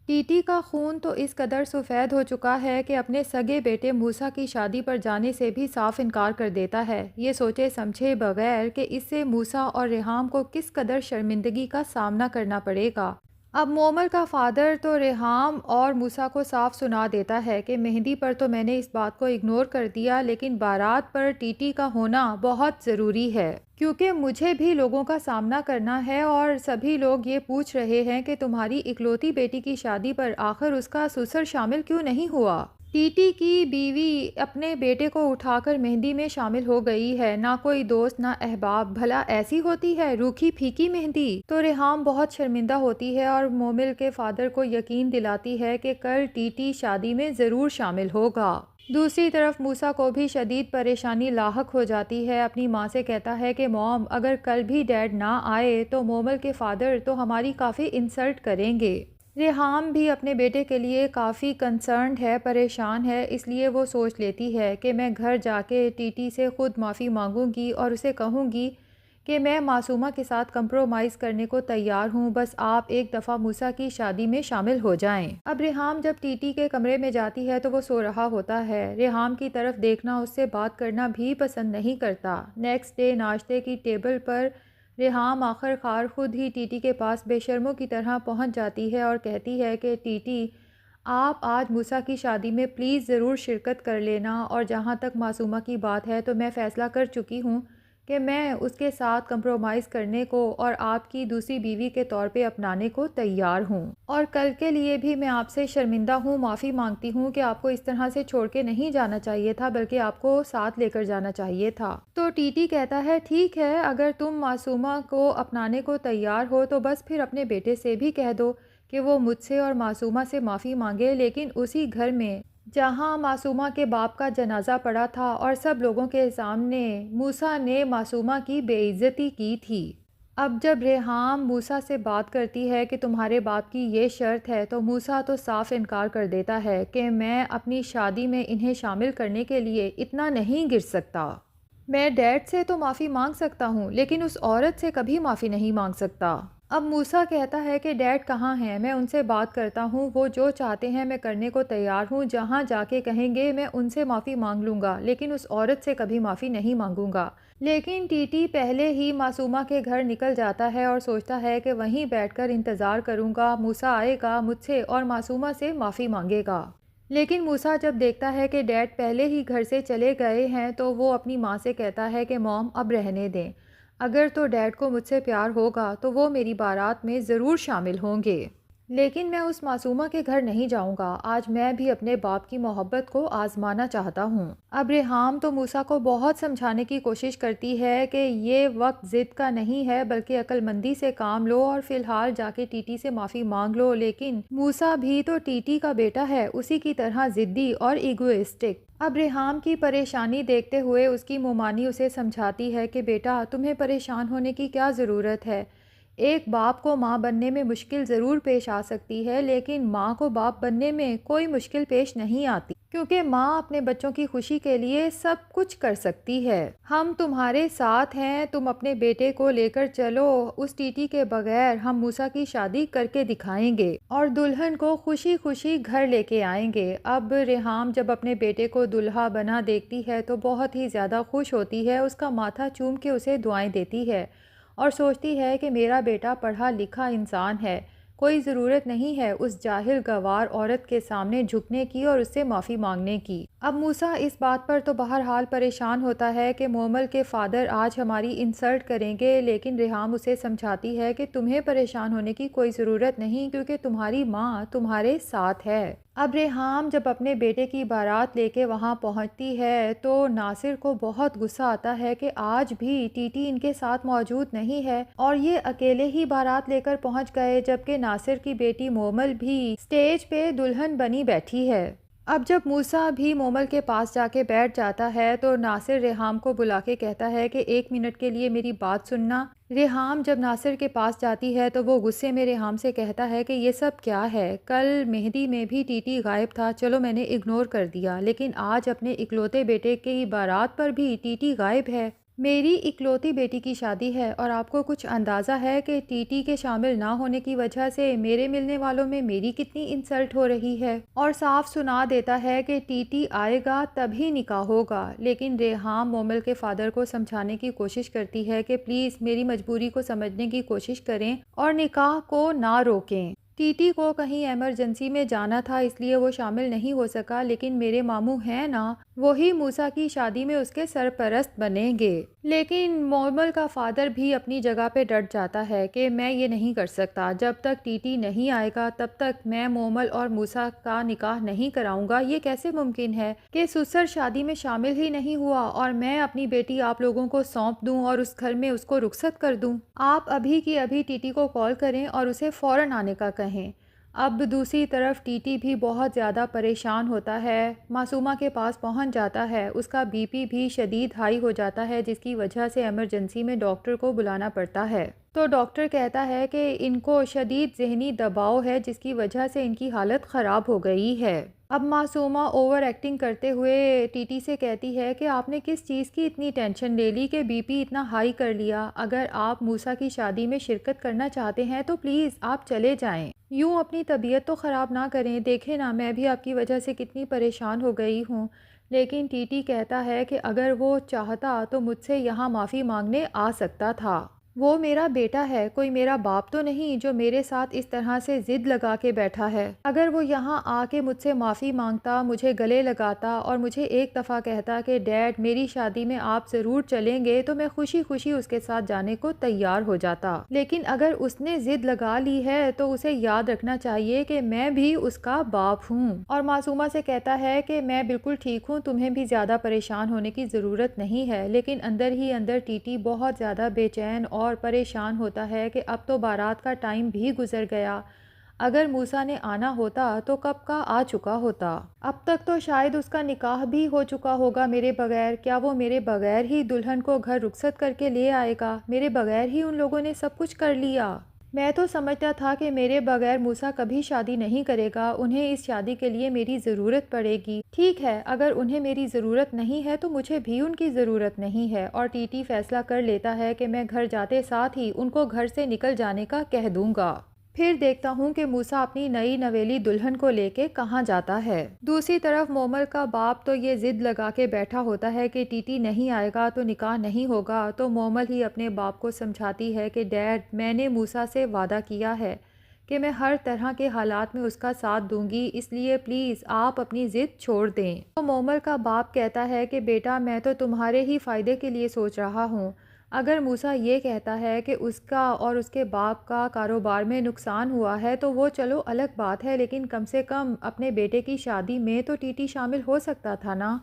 ٹیٹی کا خون تو اس قدر سفید ہو چکا ہے کہ اپنے سگے بیٹے موسیٰ کی شادی پر جانے سے بھی صاف انکار کر دیتا ہے، یہ سوچے سمجھے بغیر کہ اس سے موسیٰ اور ریحام کو کس قدر شرمندگی کا سامنا کرنا پڑے گا۔ اب مومل کا فادر تو ریحام اور موسیٰ کو صاف سنا دیتا ہے کہ مہندی پر تو میں نے اس بات کو اگنور کر دیا، لیکن بارات پر ٹیٹی کا ہونا بہت ضروری ہے، کیونکہ مجھے بھی لوگوں کا سامنا کرنا ہے اور سبھی لوگ یہ پوچھ رہے ہیں کہ تمہاری اکلوتی بیٹی کی شادی پر آخر اس کا سسر شامل کیوں نہیں ہوا۔ ٹیٹی کی بیوی اپنے بیٹے کو اٹھا کر مہندی میں شامل ہو گئی ہے، نہ کوئی دوست نہ احباب، بھلا ایسی ہوتی ہے روکھی پھیکی مہندی؟ تو ریحام بہت شرمندہ ہوتی ہے اور مومل کے فادر کو یقین دلاتی ہے کہ کل ٹیٹی شادی میں ضرور شامل ہوگا۔ دوسری طرف موسیٰ کو بھی شدید پریشانی لاحق ہو جاتی ہے، اپنی ماں سے کہتا ہے کہ موم، اگر کل بھی ڈیڈ نہ آئے تو مومل کے فادر تو ہماری کافی انسلٹ کریں گے۔ ریحام بھی اپنے بیٹے کے لیے کافی کنسرنڈ ہے، پریشان ہے، اس لیے وہ سوچ لیتی ہے کہ میں گھر جا کے ٹیٹی سے خود معافی مانگوں گی اور اسے کہوں گی کہ میں معصومہ کے ساتھ کمپرومائز کرنے کو تیار ہوں، بس آپ ایک دفعہ موسیٰ کی شادی میں شامل ہو جائیں۔ اب ریحام جب ٹیٹی کے کمرے میں جاتی ہے تو وہ سو رہا ہوتا ہے، ریحام کی طرف دیکھنا، اس سے بات کرنا بھی پسند نہیں کرتا۔ نیکسٹ ڈے ناشتے کی ٹیبل پر ریحام آخر کار خود ہی ٹیٹی کے پاس بے شرموں کی طرح پہنچ جاتی ہے اور کہتی ہے کہ ٹیٹی، آپ آج موسیٰ کی شادی میں پلیز ضرور شرکت کر لینا، اور جہاں تک معصومہ کی بات ہے تو میں فیصلہ کر چکی ہوں کہ میں اس کے ساتھ کمپرومائز کرنے کو اور آپ کی دوسری بیوی کے طور پہ اپنانے کو تیار ہوں، اور کل کے لیے بھی میں آپ سے شرمندہ ہوں، معافی مانگتی ہوں کہ آپ کو اس طرح سے چھوڑ کے نہیں جانا چاہیے تھا، بلکہ آپ کو ساتھ لے کر جانا چاہیے تھا۔ تو ٹیٹی کہتا ہے ٹھیک ہے، اگر تم معصومہ کو اپنانے کو تیار ہو تو بس پھر اپنے بیٹے سے بھی کہہ دو کہ وہ مجھ سے اور معصومہ سے معافی مانگے، لیکن اسی گھر میں جہاں معصومہ کے باپ کا جنازہ پڑا تھا اور سب لوگوں کے سامنے موسیٰ نے معصومہ کی بے عزتی کی تھی۔ اب جب ریحام موسیٰ سے بات کرتی ہے کہ تمہارے باپ کی یہ شرط ہے تو موسیٰ تو صاف انکار کر دیتا ہے کہ میں اپنی شادی میں انہیں شامل کرنے کے لیے اتنا نہیں گر سکتا۔ میں ڈیڈ سے تو معافی مانگ سکتا ہوں لیکن اس عورت سے کبھی معافی نہیں مانگ سکتا۔ اب موسیٰ کہتا ہے کہ ڈیڈ کہاں ہیں، میں ان سے بات کرتا ہوں، وہ جو چاہتے ہیں میں کرنے کو تیار ہوں، جہاں جا کے کہیں گے میں ان سے معافی مانگ لوں گا، لیکن اس عورت سے کبھی معافی نہیں مانگوں گا۔ لیکن ٹیٹی پہلے ہی معصومہ کے گھر نکل جاتا ہے اور سوچتا ہے کہ وہیں بیٹھ کر انتظار کروں گا، موسیٰ آئے گا، مجھ سے اور معصومہ سے معافی مانگے گا۔ لیکن موسیٰ جب دیکھتا ہے کہ ڈیڈ پہلے ہی گھر سے چلے گئے ہیں تو وہ اپنی ماں سے کہتا ہے کہ موم، اب رہنے دیں، اگر تو ڈیڈ کو مجھ سے پیار ہوگا تو وہ میری بارات میں ضرور شامل ہوں گے، لیکن میں اس معصومہ کے گھر نہیں جاؤں گا، آج میں بھی اپنے باپ کی محبت کو آزمانا چاہتا ہوں۔ اب ریحام تو موسیٰ کو بہت سمجھانے کی کوشش کرتی ہے کہ یہ وقت ضد کا نہیں ہے، بلکہ عقل مندی سے کام لو اور فی الحال جا کے ٹیٹی سے معافی مانگ لو، لیکن موسیٰ بھی تو ٹیٹی کا بیٹا ہے، اسی کی طرح ضدی اور ایگوئسٹک۔ اب ریحام کی پریشانی دیکھتے ہوئے اس کی مومانی اسے سمجھاتی ہے کہ بیٹا، تمہیں پریشان ہونے کی کیا ضرورت ہے، ایک باپ کو ماں بننے میں مشکل ضرور پیش آ سکتی ہے، لیکن ماں کو باپ بننے میں کوئی مشکل پیش نہیں آتی، کیونکہ ماں اپنے بچوں کی خوشی کے لیے سب کچھ کر سکتی ہے۔ ہم تمہارے ساتھ ہیں، تم اپنے بیٹے کو لے کر چلو، اس ٹیٹی کے بغیر ہم موسیٰ کی شادی کر کے دکھائیں گے اور دلہن کو خوشی خوشی گھر لے کے آئیں گے۔ اب ریحام جب اپنے بیٹے کو دلہا بنا دیکھتی ہے تو بہت ہی زیادہ خوش ہوتی ہے، اس کا ماتھا چوم کے اسے دعائیں دیتی ہے اور سوچتی ہے کہ میرا بیٹا پڑھا لکھا انسان ہے، کوئی ضرورت نہیں ہے اس جاہل گوار عورت کے سامنے جھکنے کی اور اس سے معافی مانگنے کی۔ اب موسیٰ اس بات پر تو بہرحال پریشان ہوتا ہے کہ مومل کے فادر آج ہماری انسلٹ کریں گے، لیکن ریحام اسے سمجھاتی ہے کہ تمہیں پریشان ہونے کی کوئی ضرورت نہیں، کیونکہ تمہاری ماں تمہارے ساتھ ہے۔ اب ریحام جب اپنے بیٹے کی بارات لے کے وہاں پہنچتی ہے تو ناصر کو بہت غصہ آتا ہے کہ آج بھی ٹیٹی ان کے ساتھ موجود نہیں ہے اور یہ اکیلے ہی بارات لے کر پہنچ گئے، جبکہ ناصر کی بیٹی مومل بھی سٹیج پہ دلہن بنی بیٹھی ہے۔ اب جب موسیٰ بھی مومل کے پاس جا کے بیٹھ جاتا ہے تو ناصر ریحام کو بلا کے کہتا ہے کہ 1 منٹ کے لیے میری بات سننا۔ ریحام جب ناصر کے پاس جاتی ہے تو وہ غصے میں ریحام سے کہتا ہے کہ یہ سب کیا ہے، کل مہندی میں بھی ٹیٹی غائب تھا، چلو میں نے اگنور کر دیا، لیکن آج اپنے اکلوتے بیٹے کی بارات پر بھی ٹیٹی غائب ہے۔ میری اکلوتی بیٹی کی شادی ہے اور آپ کو کچھ اندازہ ہے کہ ٹی ٹی کے شامل نہ ہونے کی وجہ سے میرے ملنے والوں میں میری کتنی انسلٹ ہو رہی ہے، اور صاف سنا دیتا ہے کہ ٹی ٹی آئے گا تبھی نکاح ہوگا۔ لیکن ریحام مومل کے فادر کو سمجھانے کی کوشش کرتی ہے کہ پلیز میری مجبوری کو سمجھنے کی کوشش کریں اور نکاح کو نہ روکیں۔ ٹی ٹی کو کہیں ایمرجنسی میں جانا تھا اس لیے وہ شامل نہیں ہو سکا، لیکن میرے ماموں ہیں نا، وہی موسیٰ کی شادی میں اس کے سرپرست بنیں گے۔ لیکن مومل کا فادر بھی اپنی جگہ پہ ڈٹ جاتا ہے کہ میں یہ نہیں کر سکتا، جب تک ٹی ٹی نہیں آئے گا تب تک میں مومل اور موسیٰ کا نکاح نہیں کراؤں گا۔ یہ کیسے ممکن ہے کہ سسر شادی میں شامل ہی نہیں ہوا اور میں اپنی بیٹی آپ لوگوں کو سونپ دوں اور اس گھر میں اس کو رخصت کر دوں؟ آپ ابھی کی ابھی ٹی ٹی کو کال کریں اور اسے فوراً آنے کا کہیں۔ اب دوسری طرف ٹی ٹی بھی بہت زیادہ پریشان ہوتا ہے، معصومہ کے پاس پہنچ جاتا ہے، اس کا بی پی بھی شدید ہائی ہو جاتا ہے جس کی وجہ سے ایمرجنسی میں ڈاکٹر کو بلانا پڑتا ہے۔ تو ڈاکٹر کہتا ہے کہ ان کو شدید ذہنی دباؤ ہے جس کی وجہ سے ان کی حالت خراب ہو گئی ہے۔ اب معصومہ اوور ایکٹنگ کرتے ہوئے ٹی ٹی سے کہتی ہے کہ آپ نے کس چیز کی اتنی ٹینشن لے لی کہ بی پی اتنا ہائی کر لیا؟ اگر آپ موسیٰ کی شادی میں شرکت کرنا چاہتے ہیں تو پلیز آپ چلے جائیں، یوں اپنی طبیعت تو خراب نہ کریں، دیکھیں نا میں بھی آپ کی وجہ سے کتنی پریشان ہو گئی ہوں۔ لیکن ٹی ٹی کہتا ہے کہ اگر وہ چاہتا تو مجھ سے یہاں معافی مانگنے آ سکتا تھا، وہ میرا بیٹا ہے، کوئی میرا باپ تو نہیں جو میرے ساتھ اس طرح سے ضد لگا کے بیٹھا ہے۔ اگر وہ یہاں آ کے مجھ سے معافی مانگتا، مجھے گلے لگاتا اور مجھے ایک دفعہ کہتا کہ ڈیڈ میری شادی میں آپ ضرور چلیں گے تو میں خوشی خوشی اس کے ساتھ جانے کو تیار ہو جاتا، لیکن اگر اس نے ضد لگا لی ہے تو اسے یاد رکھنا چاہیے کہ میں بھی اس کا باپ ہوں۔ اور معصومہ سے کہتا ہے کہ میں بالکل ٹھیک ہوں، تمہیں بھی زیادہ پریشان ہونے کی ضرورت نہیں ہے، لیکن اندر ہی اندر ٹی ٹی بہت زیادہ بے چین اور پریشان ہوتا ہے کہ اب تو بارات کا ٹائم بھی گزر گیا، اگر موسیٰ نے آنا ہوتا تو کب کا آ چکا ہوتا، اب تک تو شاید اس کا نکاح بھی ہو چکا ہوگا میرے بغیر۔ کیا وہ میرے بغیر ہی دلہن کو گھر رخصت کر کے لے آئے گا؟ میرے بغیر ہی ان لوگوں نے سب کچھ کر لیا؟ میں تو سمجھتا تھا کہ میرے بغیر موسیٰ کبھی شادی نہیں کرے گا، انہیں اس شادی کے لیے میری ضرورت پڑے گی۔ ٹھیک ہے، اگر انہیں میری ضرورت نہیں ہے تو مجھے بھی ان کی ضرورت نہیں ہے، اور ٹی ٹی فیصلہ کر لیتا ہے کہ میں گھر جاتے ساتھ ہی ان کو گھر سے نکل جانے کا کہہ دوں گا، پھر دیکھتا ہوں کہ موسیٰ اپنی نئی نویلی دلہن کو لے کے کہاں جاتا ہے۔ دوسری طرف مومل کا باپ تو یہ ضد لگا کے بیٹھا ہوتا ہے کہ ٹی ٹی نہیں آئے گا تو نکاح نہیں ہوگا، تو مومل ہی اپنے باپ کو سمجھاتی ہے کہ ڈیڈ میں نے موسیٰ سے وعدہ کیا ہے کہ میں ہر طرح کے حالات میں اس کا ساتھ دوں گی، اس لیے پلیز آپ اپنی ضد چھوڑ دیں۔ تو مومل کا باپ کہتا ہے کہ بیٹا میں تو تمہارے ہی فائدے کے لیے سوچ رہا ہوں، اگر موسیٰ یہ کہتا ہے کہ اس کا اور اس کے باپ کا کاروبار میں نقصان ہوا ہے تو وہ چلو الگ بات ہے، لیکن کم سے کم اپنے بیٹے کی شادی میں تو ٹی ٹی شامل ہو سکتا تھا نا۔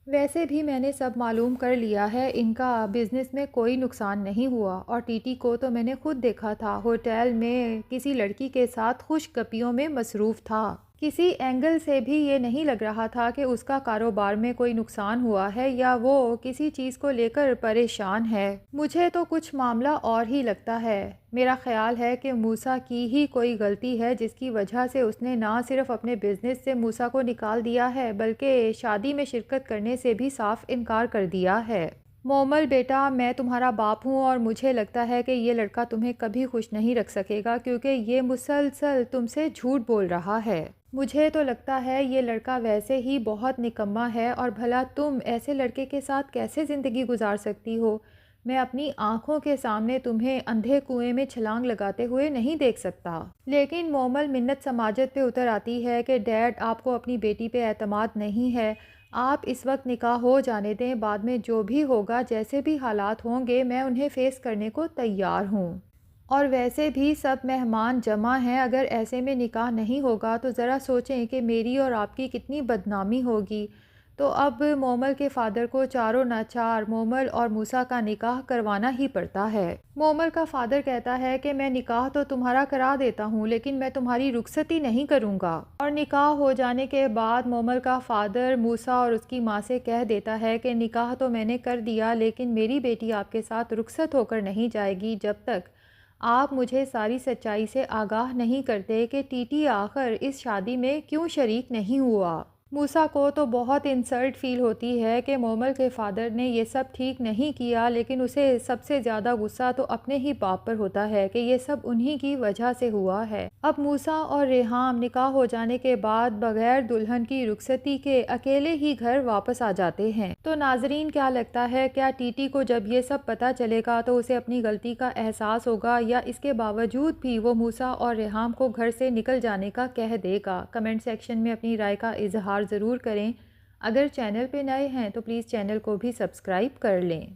ویسے بھی میں نے سب معلوم کر لیا ہے، ان کا بزنس میں کوئی نقصان نہیں ہوا، اور ٹی ٹی کو تو میں نے خود دیکھا تھا ہوٹل میں کسی لڑکی کے ساتھ خوش گپیوں میں مصروف تھا، کسی اینگل سے بھی یہ نہیں لگ رہا تھا کہ اس کا کاروبار میں کوئی نقصان ہوا ہے یا وہ کسی چیز کو لے کر پریشان ہے۔ مجھے تو کچھ معاملہ اور ہی لگتا ہے، میرا خیال ہے کہ موسیٰ کی ہی کوئی غلطی ہے جس کی وجہ سے اس نے نہ صرف اپنے بزنس سے موسیٰ کو نکال دیا ہے بلکہ شادی میں شرکت کرنے سے بھی صاف انکار کر دیا ہے۔ مومل بیٹا میں تمہارا باپ ہوں اور مجھے لگتا ہے کہ یہ لڑکا تمہیں کبھی خوش نہیں رکھ سکے گا کیونکہ یہ مسلسل تم سے جھوٹ بول رہا ہے۔ مجھے تو لگتا ہے یہ لڑکا ویسے ہی بہت نکما ہے، اور بھلا تم ایسے لڑکے کے ساتھ کیسے زندگی گزار سکتی ہو؟ میں اپنی آنکھوں کے سامنے تمہیں اندھے کنویں میں چھلانگ لگاتے ہوئے نہیں دیکھ سکتا۔ لیکن مومل منت سماجت پہ اتر آتی ہے کہ ڈیڈ آپ کو اپنی بیٹی پہ اعتماد نہیں ہے، آپ اس وقت نکاح ہو جانے دیں، بعد میں جو بھی ہوگا جیسے بھی حالات ہوں گے میں انہیں فیس کرنے کو تیار ہوں، اور ویسے بھی سب مہمان جمع ہیں، اگر ایسے میں نکاح نہیں ہوگا تو ذرا سوچیں کہ میری اور آپ کی کتنی بدنامی ہوگی۔ تو اب مومل کے فادر کو چاروں ناچار مومل اور موسیٰ کا نکاح کروانا ہی پڑتا ہے۔ مومل کا فادر کہتا ہے کہ میں نکاح تو تمہارا کرا دیتا ہوں لیکن میں تمہاری رخصتی نہیں کروں گا، اور نکاح ہو جانے کے بعد مومل کا فادر موسیٰ اور اس کی ماں سے کہہ دیتا ہے کہ نکاح تو میں نے کر دیا لیکن میری بیٹی آپ کے ساتھ رخصت ہو کر نہیں جائے گی جب تک آپ مجھے ساری سچائی سے آگاہ نہیں کرتے کہ ٹی ٹی آخر اس شادی میں کیوں شریک نہیں ہوا۔ موسیٰ کو تو بہت انسلٹ فیل ہوتی ہے کہ مومل کے فادر نے یہ سب ٹھیک نہیں کیا، لیکن اسے سب سے زیادہ غصہ تو اپنے ہی باپ پر ہوتا ہے کہ یہ سب انہی کی وجہ سے ہوا ہے۔ اب موسیٰ اور ریحام نکاح ہو جانے کے بعد بغیر دلہن کی رخصتی کے اکیلے ہی گھر واپس آ جاتے ہیں۔ تو ناظرین کیا لگتا ہے، کیا ٹی ٹی کو جب یہ سب پتہ چلے گا تو اسے اپنی غلطی کا احساس ہوگا، یا اس کے باوجود بھی وہ موسیٰ اور ریحام کو گھر سے نکل جانے کا کہہ دے گا؟ کمنٹ سیکشن میں اپنی رائے کا اظہار ضرور کریں۔ اگر چینل پہ نئے ہیں تو پلیز چینل کو بھی سبسکرائب کر لیں۔